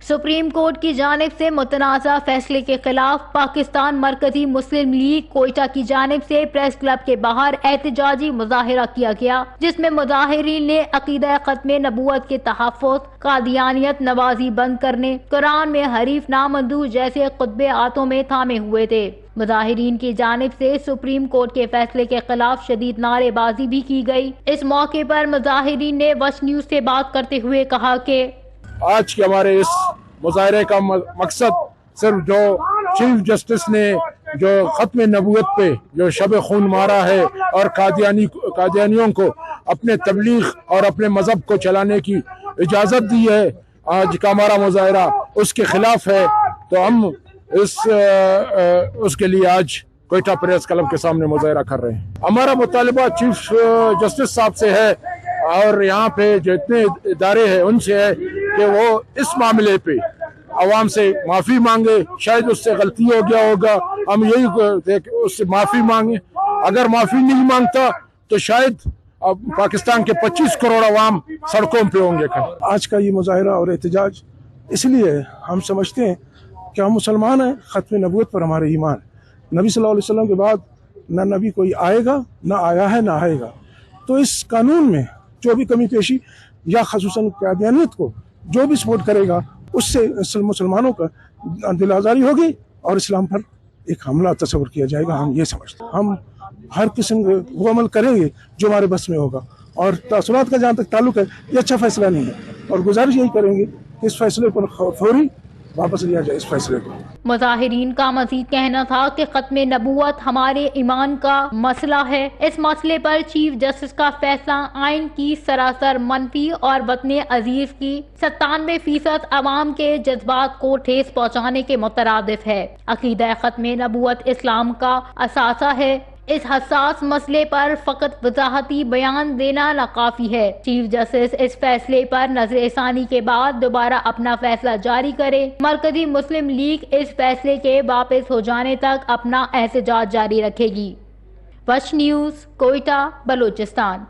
Supreme court کی جانب سے متنازع فیصلے کے خلاف پاکستان مرکزی مسلم لیگ کوئٹہ کی جانب سے پریس کلب کے باہر احتجاجی مظاہرہ کیا گیا، جس میں مظاہرین نے عقیدہ ختم نبوت کے تحفظ، قادیانیت نوازی بند کرنے، قرآن میں حریف نامنظور جیسے خطبے ہاتھوں میں تھامے ہوئے تھے۔ مظاہرین کی جانب سے سپریم کورٹ کے فیصلے کے خلاف شدید نعرے بازی بھی کی گئی۔ اس موقع پر مظاہرین نے وش نیوز سے بات کرتے ہوئے کہا کہ آج کے ہمارے اس مظاہرے کا مقصد صرف جو چیف جسٹس نے جو ختم نبوت پہ جو شب خون مارا ہے اور قادیانیوں کو اپنے تبلیغ اور اپنے مذہب کو چلانے کی اجازت دی ہے، آج کا ہمارا مظاہرہ اس کے خلاف ہے۔ تو ہم اس کے لیے آج کوئٹہ پریس کلب کے سامنے مظاہرہ کر رہے ہیں۔ ہمارا مطالبہ چیف جسٹس صاحب سے ہے اور یہاں پہ جتنے ادارے ہیں ان سے ہے کہ وہ اس معاملے پہ عوام سے معافی مانگے۔ شاید اس سے غلطی ہو گیا ہوگا، ہم یہی اس سے معافی مانگیں۔ اگر معافی نہیں مانگتا تو شاید پاکستان کے 25 کروڑ عوام سڑکوں پہ ہوں گے۔ آج کا یہ مظاہرہ اور احتجاج اس لیے ہم سمجھتے ہیں کہ ہم مسلمان ہیں، ختم نبوت پر ہمارے ایمان ہے۔ نبی صلی اللہ علیہ وسلم کے بعد نہ نبی کوئی آئے گا، نہ آیا ہے، نہ آئے گا۔ تو اس قانون میں جو بھی کمی پیشی یا خصوصاً قادیانیت کو جو بھی سپورٹ کرے گا، اس سے مسلمانوں کا دل آزاری ہوگی اور اسلام پر ایک حملہ تصور کیا جائے گا۔ ہم یہ سمجھتے ہیں ہم ہر قسم کے وہ عمل کریں گے جو ہمارے بس میں ہوگا۔ اور تاثرات کا جہاں تک تعلق ہے، یہ اچھا فیصلہ نہیں ہے اور گزارش یہی کریں گے کہ اس فیصلے پر فوری واپس لیا جائے اس فیصلے کو۔ مظاہرین کا مزید کہنا تھا کہ ختم نبوت ہمارے ایمان کا مسئلہ ہے۔ اس مسئلے پر چیف جسٹس کا فیصلہ آئین کی سراسر منفی اور وطن عزیز کی 97% عوام کے جذبات کو ٹھیس پہنچانے کے مترادف ہے۔ عقیدہ ختم نبوت اسلام کا اثاثہ ہے۔ اس حساس مسئلے پر فقط وضاحتی بیان دینا ناکافی ہے۔ چیف جسٹس اس فیصلے پر نظر ثانی کے بعد دوبارہ اپنا فیصلہ جاری کرے۔ مرکزی مسلم لیگ اس فیصلے کے واپس ہو جانے تک اپنا احتجاج جاری رکھے گی۔ وش نیوز، کوئٹہ، بلوچستان۔